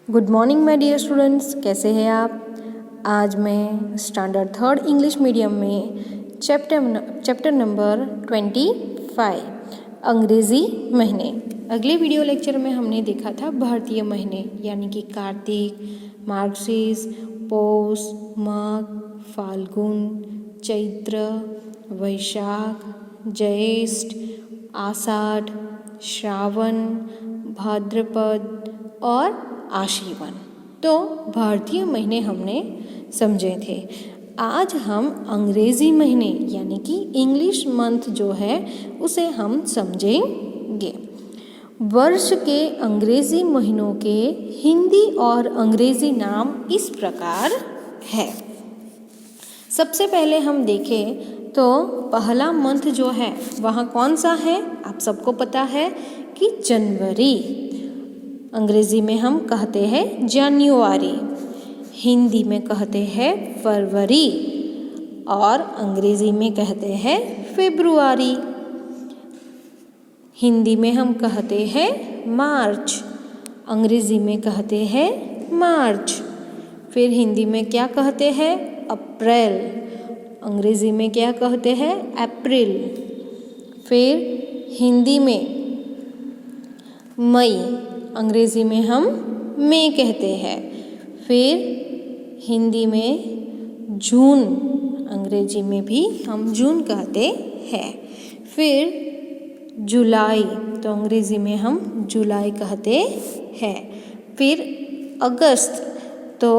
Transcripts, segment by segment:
Good morning my dear students, कैसे हैं आप। आज मैं स्टैंडर्ड थर्ड इंग्लिश मीडियम में चैप्टर नंबर 25 अंग्रेज़ी महीने। अगले वीडियो लेक्चर में हमने देखा था भारतीय महीने यानी कि कार्तिक, मार्गशीर्ष, पौष, माघ, फाल्गुन, चैत्र, वैशाख, ज्येष्ठ, आषाढ़, श्रावण, भाद्रपद और आश्विन। तो भारतीय महीने हमने समझे थे। आज हम अंग्रेज़ी महीने यानी कि इंग्लिश मंथ जो है उसे हम समझेंगे। वर्ष के अंग्रेज़ी महीनों के हिंदी और अंग्रेज़ी नाम इस प्रकार है। सबसे पहले हम देखें तो पहला मंथ जो है वहाँ कौन सा है, आप सबको पता है कि जनवरी। अंग्रेज़ी में हम कहते हैं जनवरी, हिंदी में कहते हैं फरवरी और अंग्रेज़ी में कहते हैं फरवरी। हिंदी में हम कहते हैं मार्च, अंग्रेज़ी में कहते हैं मार्च। फिर हिंदी में क्या कहते हैं, अप्रैल, अंग्रेज़ी में क्या कहते हैं, अप्रैल। फिर हिंदी में मई, अंग्रेज़ी में हम मई कहते हैं। फिर हिंदी में जून, अंग्रेज़ी में भी हम जून कहते हैं। फिर जुलाई, तो अंग्रेज़ी में हम जुलाई कहते हैं। फिर अगस्त, तो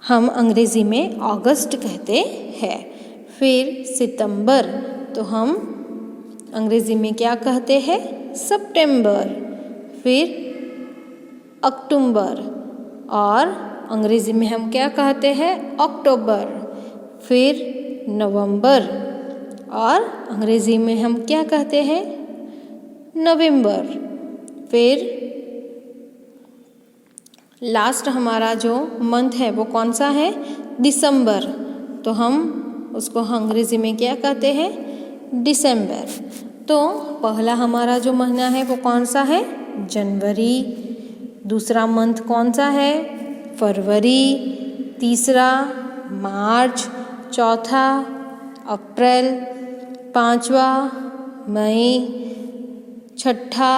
हम अंग्रेज़ी में अगस्त कहते हैं। फिर सितंबर, तो हम अंग्रेज़ी में क्या कहते हैं, सितंबर। फिर अक्टूबर और अंग्रेज़ी में हम क्या कहते हैं, अक्टूबर। फिर नवंबर और अंग्रेज़ी में हम क्या कहते हैं, नवंबर। फिर लास्ट हमारा जो मंथ है वो कौन सा है, दिसंबर, तो हम उसको अंग्रेज़ी में क्या कहते हैं, दिसंबर। तो पहला हमारा जो महीना है वो कौन सा है, जनवरी। दूसरा मंथ कौन सा है, फरवरी। तीसरा मार्च। चौथा अप्रैल। पांचवा मई। छठा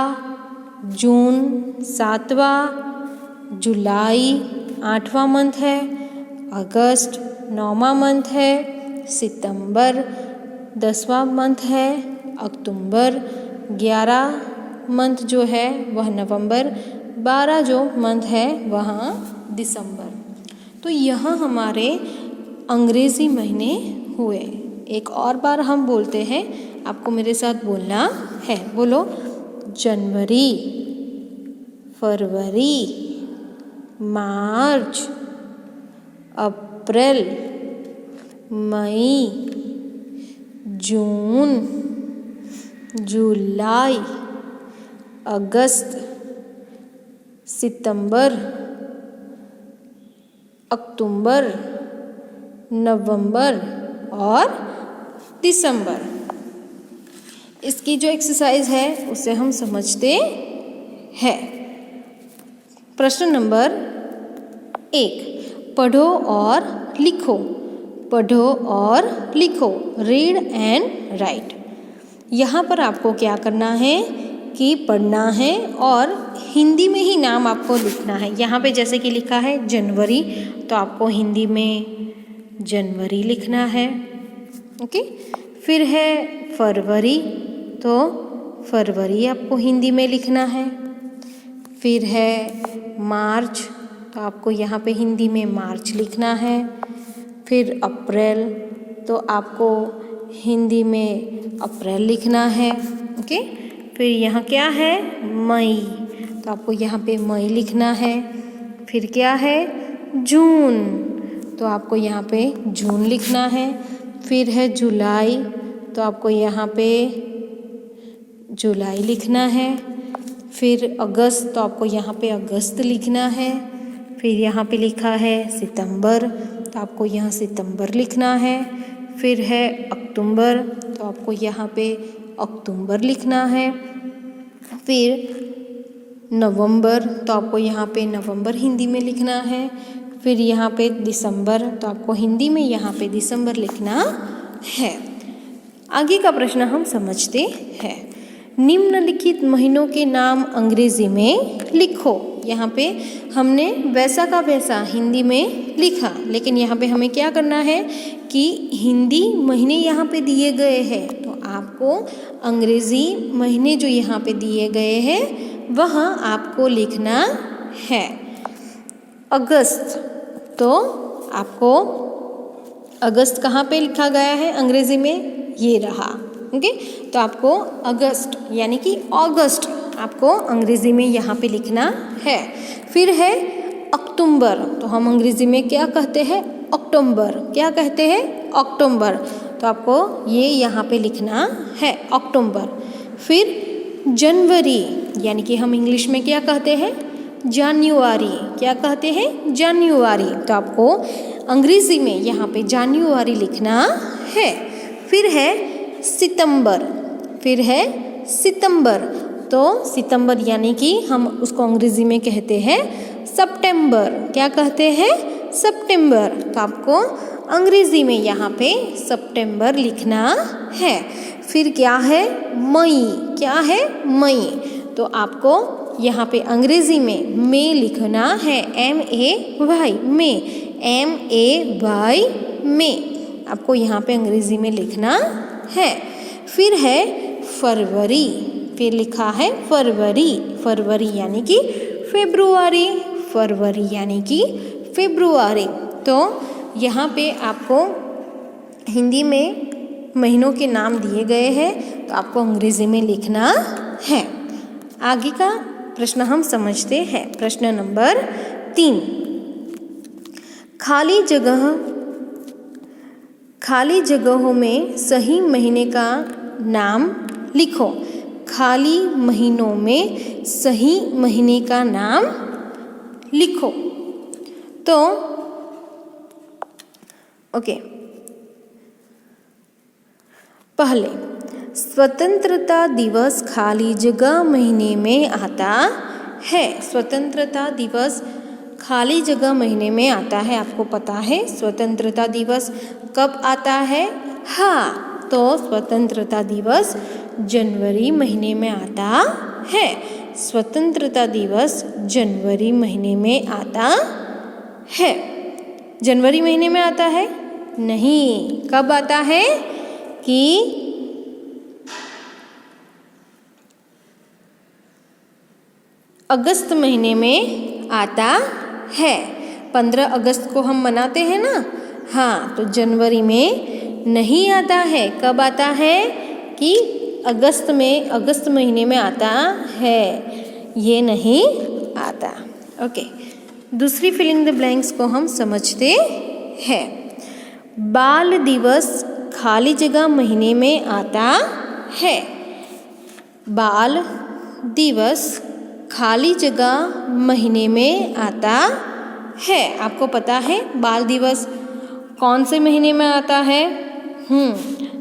जून। सातवां जुलाई। आठवां मंथ है अगस्त। नौवां मंथ है सितंबर। 10वां मंथ है अक्टूबर। 11 मंथ जो है वह नवंबर। 12 जो मंथ है वह दिसंबर। तो यहाँ हमारे अंग्रेज़ी महीने हुए। एक और बार हम बोलते हैं, आपको मेरे साथ बोलना है, बोलो, जनवरी, फरवरी, मार्च, अप्रैल, मई, जून, जुलाई, अगस्त, सितंबर, अक्टूबर, नवंबर और दिसंबर। इसकी जो एक्सरसाइज है उसे हम समझते हैं। प्रश्न नंबर 1, पढ़ो और लिखो। पढ़ो और लिखो, रीड एंड राइट। यहाँ पर आपको क्या करना है कि पढ़ना है और हिंदी में ही नाम आपको लिखना है। यहाँ पे जैसे कि लिखा है जनवरी, तो आपको हिंदी में जनवरी लिखना है। ओके। फिर है फरवरी, तो फरवरी आपको हिंदी में लिखना है। फिर है मार्च, तो आपको यहाँ पे हिंदी में मार्च लिखना है। फिर अप्रैल, तो आपको हिंदी में अप्रैल लिखना है। ओके। फिर यहाँ क्या है, मई, तो आपको यहाँ पे मई लिखना है। फिर क्या है, जून, तो आपको यहाँ पे जून लिखना है। फिर है जुलाई, तो आपको यहाँ पे जुलाई लिखना है। फिर अगस्त, तो आपको यहाँ पे अगस्त लिखना है। फिर यहाँ पे लिखा है सितंबर, तो आपको यहाँ सितंबर लिखना है। फिर है अक्टूबर, तो आपको यहाँ पे अक्टूबर लिखना है। फिर नवंबर, तो आपको यहाँ पे नवंबर हिंदी में लिखना है। फिर यहाँ पे दिसंबर, तो आपको हिंदी में यहाँ पे दिसंबर लिखना है। आगे का प्रश्न हम समझते हैं। निम्नलिखित महीनों के नाम अंग्रेजी में लिखो। यहाँ पे हमने वैसा का वैसा हिंदी में लिखा, लेकिन यहाँ पे हमें क्या करना है कि हिंदी महीने यहाँ पे दिए गए हैं, तो आपको अंग्रेजी महीने जो यहाँ पे दिए गए हैं वह आपको लिखना है। अगस्त, तो आपको अगस्त कहाँ पे लिखा गया है अंग्रेजी में, ये रहा। ओके, तो आपको अगस्त यानी कि अगस्त आपको अंग्रेजी में यहाँ पे लिखना है। फिर है अक्टूबर, तो हम अंग्रेजी में क्या कहते हैं, अक्टूबर। क्या कहते हैं, अक्टूबर, तो आपको ये यहाँ पे लिखना है अक्टूबर। फिर जनवरी यानी कि हम इंग्लिश में क्या कहते हैं, जनवरी। क्या कहते हैं, जनवरी, तो आपको अंग्रेजी में यहाँ पे जनवरी लिखना है। फिर है सितंबर, फिर है सितंबर, तो सितंबर यानी कि हम उसको अंग्रेजी में कहते हैं सितंबर। क्या कहते हैं, सितंबर, तो आपको अंग्रेजी में यहाँ पे सितंबर लिखना है। फिर क्या है, मई। क्या है, मई, तो आपको यहाँ पे अंग्रेजी में मई लिखना है, MAY, मई, MAY, मई, आपको यहाँ पे अंग्रेजी में लिखना है। फिर है फरवरी, फिर लिखा है फरवरी। फरवरी यानी कि फरवरी, फरवरी यानी कि फरवरी, तो यहाँ पे आपको हिंदी में महीनों के नाम दिए गए हैं, तो आपको अंग्रेजी में लिखना है। आगे का प्रश्न हम समझते हैं। प्रश्न नंबर 3, खाली जगहों में सही महीने का नाम लिखो। खाली महीनों में सही महीने का नाम लिखो। तो ओके, पहले स्वतंत्रता दिवस खाली जगह महीने में आता है। स्वतंत्रता दिवस खाली जगह महीने में आता है। आपको पता है स्वतंत्रता दिवस कब आता है? हाँ, तो स्वतंत्रता दिवस जनवरी महीने में आता है। स्वतंत्रता दिवस जनवरी महीने में आता है। जनवरी महीने में आता है? नहीं, कब आता है कि अगस्त महीने में आता है। 15 अगस्त को हम मनाते हैं ना, हाँ, तो जनवरी में नहीं आता है। कब आता है कि अगस्त महीने में आता है, ये नहीं आता। ओके, दूसरी फिलिंग द ब्लैंक्स को हम समझते हैं। बाल दिवस खाली जगह महीने में आता है। बाल दिवस खाली जगह महीने में आता है। आपको पता है बाल दिवस कौन से महीने में आता है?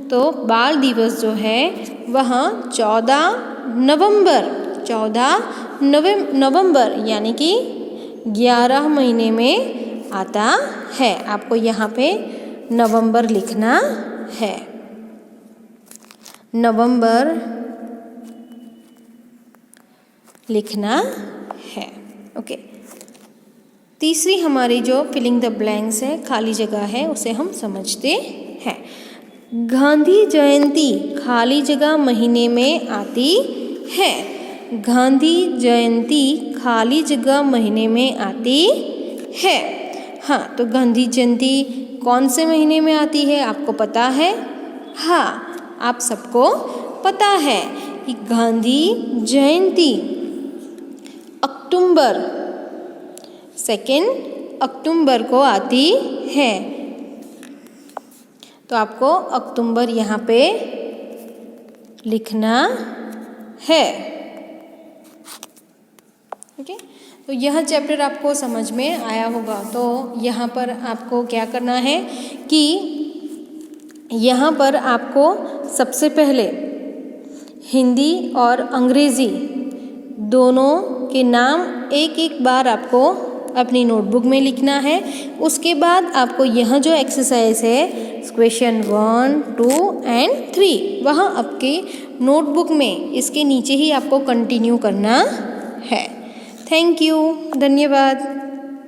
तो बाल दिवस जो है वह 14 नवंबर यानी कि 11 महीने में आता है। आपको यहाँ पे नवंबर लिखना है। नवंबर लिखना है। ओके, तीसरी हमारी जो फिलिंग द ब्लैंक्स है, खाली जगह है, उसे हम समझते हैं। गांधी जयंती खाली जगह महीने में आती है। गांधी जयंती खाली जगह महीने में आती है। हाँ, तो गांधी जयंती कौन से महीने में आती है? आपको पता है? हाँ, आप सबको पता है कि गांधी जयंती अक्टूबर 2 अक्टूबर को आती है। तो आपको अक्टूबर यहाँ पे लिखना है। ओके, तो यह चैप्टर आपको समझ में आया होगा। तो यहाँ पर आपको क्या करना है कि यहाँ पर आपको सबसे पहले हिंदी और अंग्रेज़ी दोनों के नाम एक एक बार आपको अपनी नोटबुक में लिखना है। उसके बाद आपको यह जो एक्सरसाइज है क्वेश्चन 1, 2 एंड 3 वहाँ आपके नोटबुक में इसके नीचे ही आपको कंटिन्यू करना है। थैंक यू, धन्यवाद।